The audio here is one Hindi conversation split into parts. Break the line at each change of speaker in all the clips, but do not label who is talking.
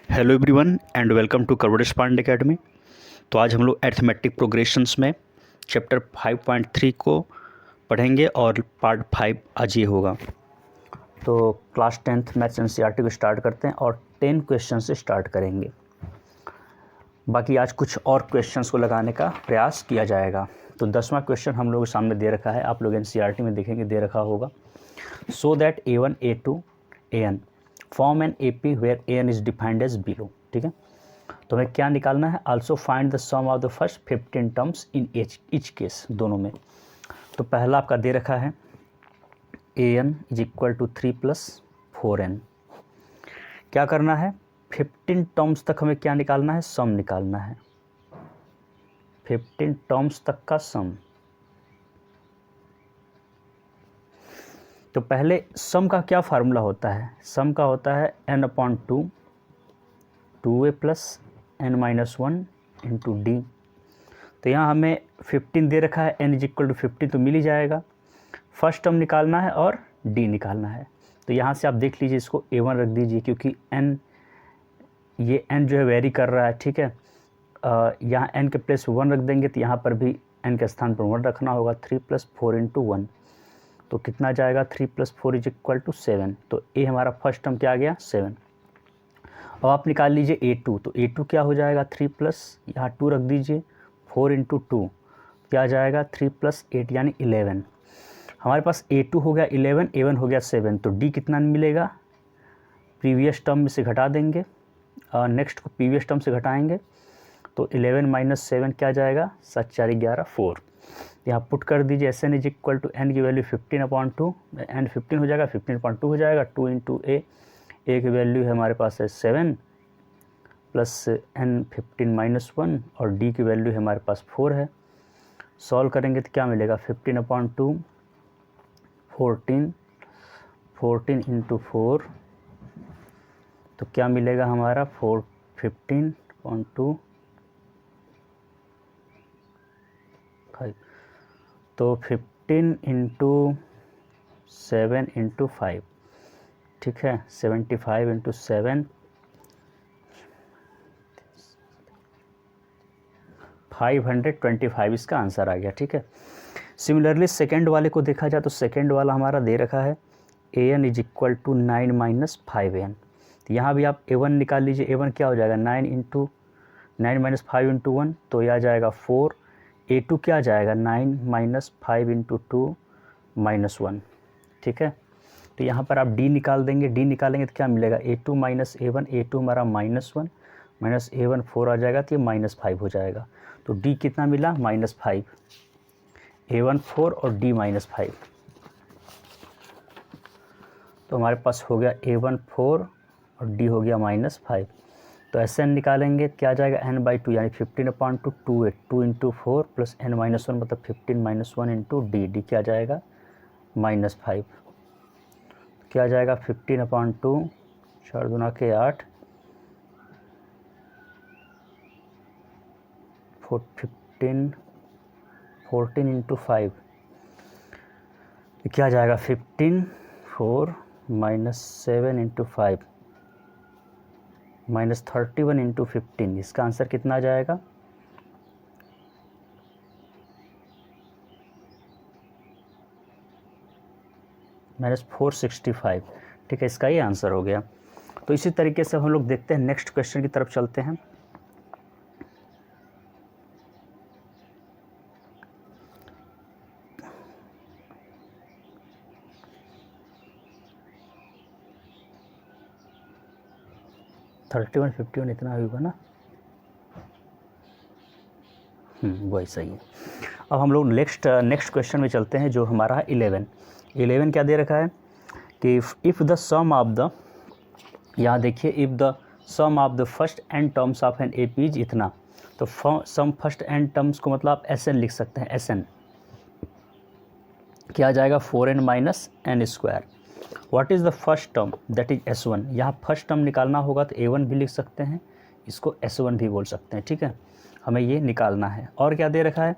Hello everyone and welcome to करवड़ेश पांडे अकेडमी। तो आज हम लोग अरिथमेटिक प्रोग्रेशंस में चैप्टर 5.3 को पढ़ेंगे और पार्ट 5 आज ये होगा। तो क्लास 10th मैथ्स एनसीईआरटी को स्टार्ट करते हैं और 10 क्वेश्चन से स्टार्ट करेंगे। बाकी आज कुछ और क्वेश्चंस को लगाने का प्रयास किया जाएगा। तो 10वां क्वेश्चन हम लोगों के सामने दे रखा है, आप लोग एनसीईआरटी में देखेंगे दे रखा होगा। So that A1 A2 AN form an AP where AN is defined as below. ठीक है, तो हमें क्या निकालना है? Also find the sum of the first 15 terms in each case, दोनों में। तो पहला आपका दे रखा है AN is equal to 3 + 4N। क्या करना है? 15 टर्म्स तक हमें क्या निकालना है? सम निकालना है। 15 टर्म्स तक का सम। तो पहले सम का क्या फार्मूला होता है? सम का होता है n/2 2a + n-1 into d. तो यहाँ हमें 15 दे रखा है, n = 15 तो मिल ही जाएगा। फर्स्ट टर्म निकालना है और d निकालना है। तो यहाँ से आप देख लीजिए, इसको a1 रख दीजिए क्योंकि n ये n जो है वेरी कर रहा है। ठीक है, यहाँ n के प्लेस 1 रख देंगे तो यहाँ पर भी n के स्थान पर 1 रखना होगा। 3 + 4 × 1 तो कितना जाएगा? 3 + 4 = 7। तो a हमारा फर्स्ट टर्म क्या आ गया? 7। अब आप निकाल लीजिए A2। तो A2 क्या हो जाएगा? 3 + यहाँ 2 रख दीजिए, 4 × 2 क्या आ जाएगा? 3 + 8 यानी 11। हमारे पास A2 हो गया 11, A1 हो गया 7। तो D कितना मिलेगा? प्रीवियस टर्म में से घटा देंगे, नेक्स्ट को प्रीवियस टर्म से घटाएंगे तो 11 - 7 क्या जाएगा? 7 × 4 = 11 4। यहाँ पुट कर दीजिए Sn = n की वैल्यू 15/2, n 15 हो जाएगा, 15/2 हो जाएगा। 2 × a की वैल्यू है हमारे पास है 7 प्लस n 15 - 1 और d की वैल्यू है हमारे पास 4 है। सॉल्व करेंगे तो क्या मिलेगा? 15/2 14 × 4 तो क्या मिलेगा हमारा? 15/2 5। तो 15 × 7 × 5, ठीक है, 75 × 7 525 इसका आंसर आ गया। ठीक है, सिमिलरली सेकेंड वाले को देखा जाए तो सेकेंड वाला हमारा दे रखा है AN = 9 - 5N। तो यहाँ भी आप A1 निकाल लीजिए। A1 क्या हो जाएगा? 9 × 9 - 5 × 1 तो यह आ जाएगा 4। A2 क्या आ जाएगा? 9 - 5 × 2 - 1। ठीक है, तो यहाँ पर आप D निकाल देंगे। D निकालेंगे तो क्या मिलेगा? A2 - A1, A2 हमारा -1 -A1 4 आ जाएगा तो ये -5 हो जाएगा। तो D कितना मिला? -5। A1 4 और D -5। तो हमारे पास हो गया A1 4 और D हो गया -5। तो Sn निकालेंगे क्या आ जाएगा? n/2 यानी 15/2 2 × 4 + n-1 मतलब 15 - 1 इंटू D क्या आ जाएगा? -5। क्या आ जाएगा? 15/2 4 दूना के 8 14 × 5 क्या आ जाएगा? 15 4 -7 × 5 -31 × 15। इसका आंसर कितना आ जाएगा? -465। ठीक है, इसका ये आंसर हो गया। तो इसी तरीके से हम लोग देखते हैं, नेक्स्ट क्वेश्चन की तरफ चलते हैं। थर्टी 51 इतना होगा ना? वही सही है। अब हम लोग नेक्स्ट क्वेश्चन में चलते हैं, जो हमारा है 11 क्या दे रखा है कि if the sum of the, यहाँ देखिए, if the sum of the first n terms of an AP is इतना। तो सम फर्स्ट n टर्म्स को मतलब आप Sn लिख सकते हैं। Sn क्या आ जाएगा? 4n - n²। What is the first term? That is S1। यहाँ फर्स्ट टर्म निकालना होगा तो A1 भी लिख सकते हैं, इसको S1 भी बोल सकते हैं। ठीक है, हमें ये निकालना है। और क्या दे रखा है?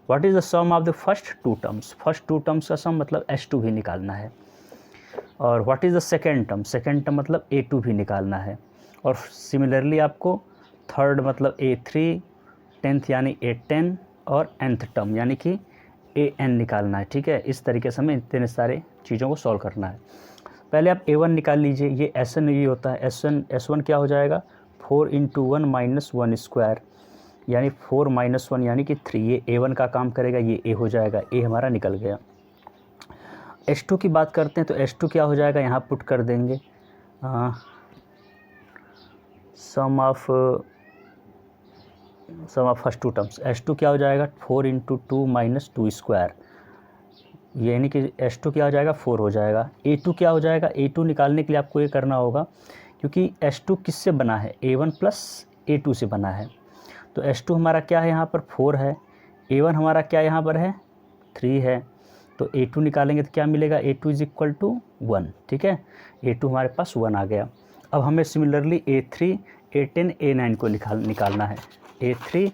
What is the sum of the first 2 terms? First 2 terms का सम मतलब S2 भी निकालना है। और what is the second term? Second term मतलब A2 भी निकालना है। और सिमिलरली आपको थर्ड मतलब A3, 10th यानी A10 और nth टर्म यानी कि AN निकालना है। ठीक है, इस तरीके से हमें इतने सारे चीज़ों को सॉल्व करना है। पहले आप A1 निकाल लीजिए, ये S1 ये होता है, S1 क्या हो जाएगा 4 × 1 - 1 स्क्वायर यानी 4 - 1 यानी कि 3, ये A1 का काम करेगा, ये A हो जाएगा, A हमारा निकल गया। H2 की बात करते हैं तो H2 क्या हो जाएगा, यहाँ पुट कर देंगे sum of first two terms. H2 क्या हो जाएगा 4 × 2 - 2 स्क्वायर यानी कि H2 क्या हो जाएगा 4 हो जाएगा। A2 क्या हो जाएगा, A2 निकालने के लिए आपको ये करना होगा क्योंकि H2 किससे बना है, A1 + A2 से बना है। तो H2 हमारा क्या है यहाँ पर 4 है, A1 हमारा क्या यहाँ पर है 3 है, तो A2 निकालेंगे तो क्या मिलेगा A2 = 1। ठीक है, A2 हमारे पास 1 आ गया। अब हमें सिमिलरली A3, A10, A9 को निकालना है। A3,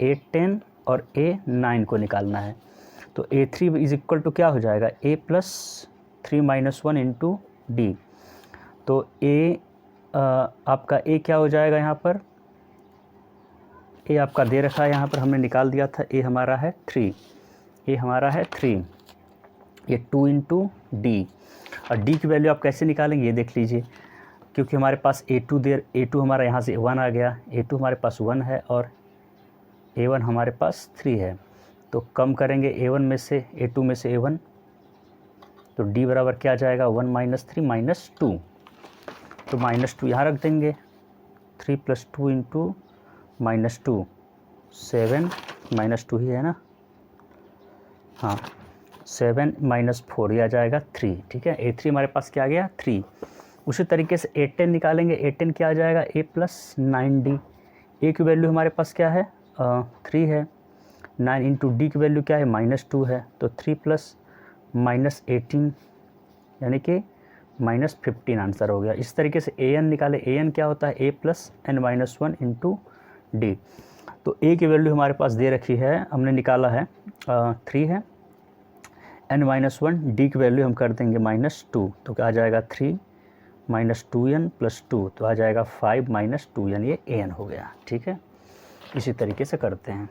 A10 और A9 को निकालना है। तो A3 = क्या हो जाएगा A + 3 - 1 × D। तो A आपका A क्या हो जाएगा, यहाँ पर A आपका दे रखा है, यहाँ पर हमने निकाल दिया था, A हमारा है 3, A हमारा है 3, ये 2 × D। और D की वैल्यू आप कैसे निकालेंगे ये देख लीजिए, क्योंकि हमारे पास A2 हमारा यहाँ से 1 आ गया, A2 हमारे पास 1 है और A1 हमारे पास 3 है, तो कम करेंगे A1 में से A2 में से A1, तो D बराबर क्या आ जाएगा 1 - 3 - 2, तो -2 यहाँ रख देंगे, 3 + 2 × -2 7 -2 ही है ना, हाँ 7 - 4 ये आ जाएगा 3। ठीक है, A3 हमारे पास क्या आ गया 3। उसी तरीके से A10 निकालेंगे, A10 क्या आ जाएगा A + 9D। A की वैल्यू हमारे पास क्या है 3 है, 9 × D की वैल्यू क्या है -2 है, तो 3 + -18 यानी कि -15 आंसर हो गया। इस तरीके से AN निकाले, AN क्या होता है A + n - 1 × D। तो A की वैल्यू हमारे पास दे रखी है, हमने निकाला है 3 है, n - 1, D की वैल्यू हम कर देंगे -2, तो क्या आ जाएगा 3 - 2n + 2, तो आ जाएगा 5 - 2 यानी ये AN हो गया। ठीक है, इसी तरीके से करते हैं।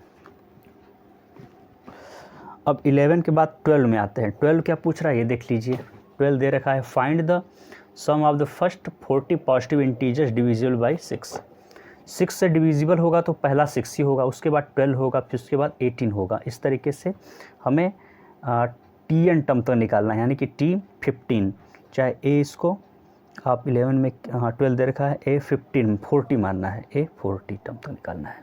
अब 11 के बाद 12 में आते हैं। 12 क्या पूछ रहा है ये देख लीजिए, 12 दे रखा है find the sum of the first 40 positive integers divisible by 6। 6 से डिविजिबल होगा तो पहला 6 ही होगा, उसके बाद 12 होगा, फिर उसके बाद 18 होगा। इस तरीके से हमें TN टर्म तक निकालना है, यानी कि T15, चाहे A इसको आप 11 में 12 दे रखा है A15 40 मानना है, A40 टर्म तक निकालना है।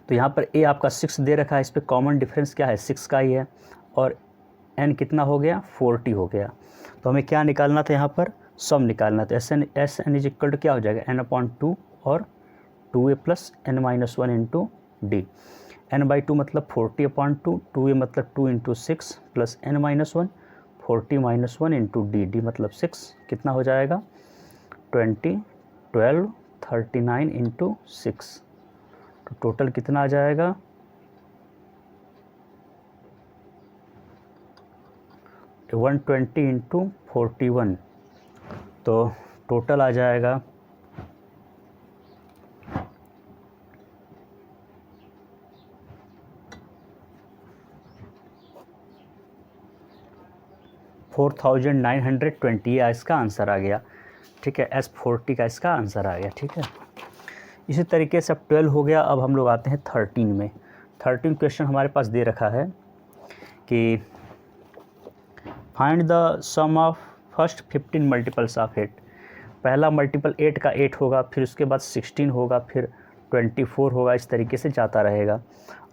तो यहाँ पर A आपका 6 दे रखा है, इस पर कॉमन डिफरेंस क्या है 6 का ही है, और N कितना हो गया 40 हो गया। तो हमें क्या निकालना था, यहाँ पर सम निकालना था। SN = क्या हो जाएगा n/2 और 2A + n - 1 × D। n/2 मतलब 40/2, 2A मतलब 2 × 6 + n - 1 40 - 1 × D, D मतलब 6, कितना हो जाएगा 20 12 39 × 6, तो टोटल कितना आ जाएगा 120 × 41, तो टोटल आ जाएगा 4920, ये इसका आंसर आ गया। ठीक है, S40 का इसका आंसर आ गया। ठीक है, इसी तरीके से अब 12 हो गया। अब हम लोग आते हैं 13 में। 13 क्वेश्चन हमारे पास दे रखा है कि find the sum of first 15 multiples of 8। पहला मल्टीपल 8 का 8 होगा, फिर उसके बाद 16 होगा, फिर 24 होगा, इस तरीके से जाता रहेगा।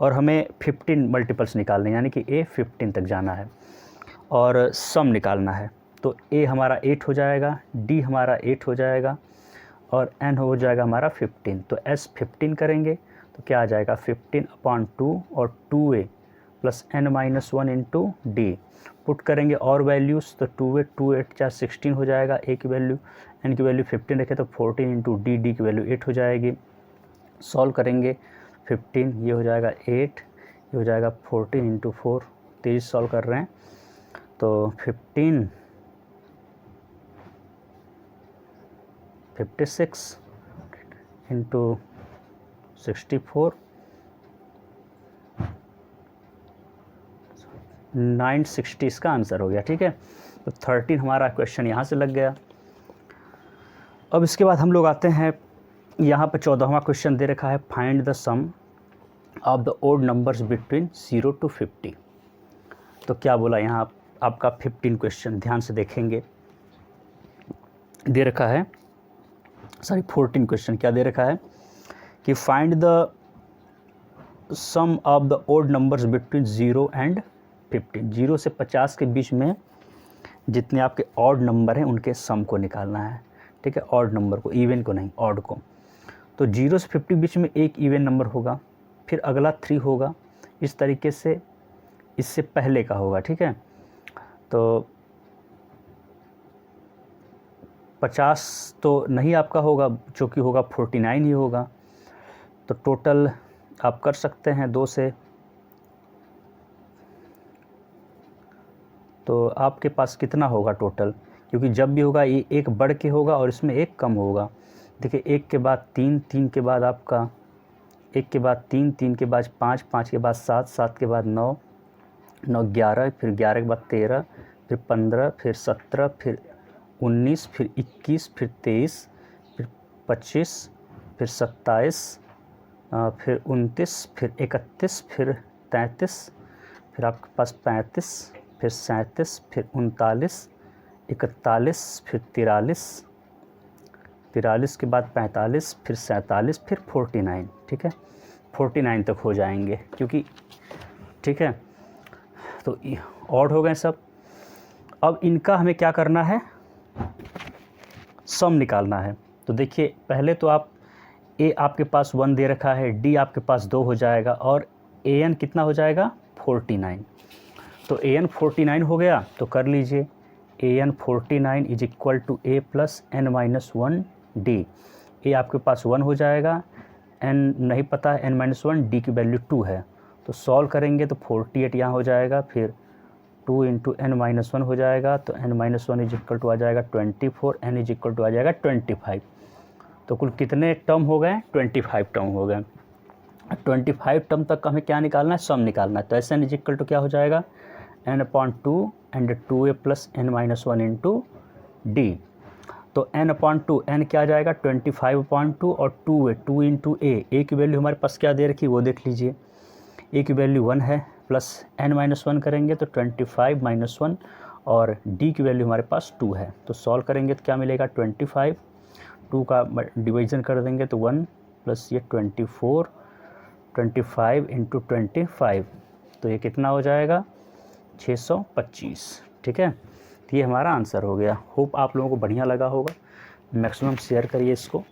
और हमें 15 मल्टीपल्स निकालने, यानी कि A 15 तक जाना है और सम निकालना है। तो A हमारा 8 हो जाएगा, D हमारा 8 हो जाएगा और N हो जाएगा हमारा 15। तो S 15 करेंगे तो क्या आ जाएगा 15/2 और 2A + n - 1 × D। पुट करेंगे और वैल्यूज़, तो 2A 2 8 4 16 हो जाएगा, A की वैल्यू, N की वैल्यू 15 रखे तो 14 × D, D की वैल्यू 8 हो जाएगी। सॉल्व करेंगे 15, ये हो जाएगा 8, ये हो जाएगा 14 × 4, तेज़ सॉल्व कर रहे हैं तो 15 56 इंटू 64 960 इसका आंसर हो गया। ठीक है, तो 13 हमारा क्वेश्चन यहाँ से लग गया। अब इसके बाद हम लोग आते हैं यहाँ पर 14वां क्वेश्चन दे रखा है, find the sum of the odd numbers between 0 to 50। तो क्या बोला यहाँ आपका 15 क्वेश्चन ध्यान से देखेंगे, दे रखा है 14 क्वेश्चन क्या दे रखा है कि find the sum of the odd numbers between 0 and 50। 0 से 50 के बीच में जितने आपके ऑड नंबर हैं उनके सम को निकालना है। ठीक है, ऑड नंबर को, इवन को नहीं, ऑड को। तो 0 से 50 बीच में एक इवन नंबर होगा, फिर अगला 3 होगा, इस तरीके से इससे पहले का होगा। ठीक है, तो 50 तो नहीं आपका होगा, जो कि होगा 49 ही होगा। तो टोटल आप कर सकते हैं 2 से, तो आपके पास कितना होगा टोटल, क्योंकि जब भी होगा ये एक बढ़ के होगा और इसमें एक कम होगा। देखिए 1 के बाद 3, 3 के बाद आपका 1 के बाद 3, 3 के बाद 5, 5 के बाद 7, 7 के बाद 9, 9 11, फिर 11 के बाद 13, फिर 15, फिर 17, फिर 19, फिर 21, फिर 23, फिर 25, फिर 27, फिर 29, फिर 31, फिर 33, फिर आपके पास 35, फिर 37, फिर 39, 41, फिर 43, 43 के बाद 45, फिर 47, फिर 49। ठीक है, 49 तक हो जाएंगे, क्योंकि ठीक है, तो ऑड हो गए सब। अब इनका हमें क्या करना है, सम निकालना है। तो देखिए पहले तो आप ए आपके पास 1 दे रखा है, डी आपके पास 2 हो जाएगा, और ए एन कितना हो जाएगा 49। तो ए एन 49 हो गया, तो कर लीजिए a n 49 is equal to a plus n minus 1 d. A आपके पास 1 हो जाएगा, एन नहीं पता है, एन माइनस 1, डी की वैल्यू 2 है। तो सॉल्व करेंगे तो 48 यहाँ हो जाएगा, फिर 2 इंटू एन माइनस 1 हो जाएगा, तो n minus 1 is equal to आ जाएगा 24, एन इज इक्वल टू आ जाएगा 25। तो कुल कितने टर्म हो गए, 25 टर्म हो गए। 25 टर्म तक का हमें क्या निकालना है, सम निकालना है। तो S n is equal to क्या हो जाएगा, n/2 and 2a plus n minus 1 into d. तो n/2 n क्या आ जाएगा 25/2 और 2a 2 इंटू ए की वैल्यू हमारे पास क्या दे रखी है वो देख लीजिए, ए की वैल्यू 1 है, प्लस n-1 करेंगे तो 25 - 1, और डी की वैल्यू हमारे पास 2 है। तो सॉल्व करेंगे तो क्या मिलेगा 25, 2 का डिवीज़न कर देंगे तो 1 प्लस ये 24, 25 इंटू 25, तो ये कितना हो जाएगा 625। ठीक है, तो ये हमारा आंसर हो गया। होप आप लोगों को बढ़िया लगा होगा, मैक्सिमम शेयर करिए इसको।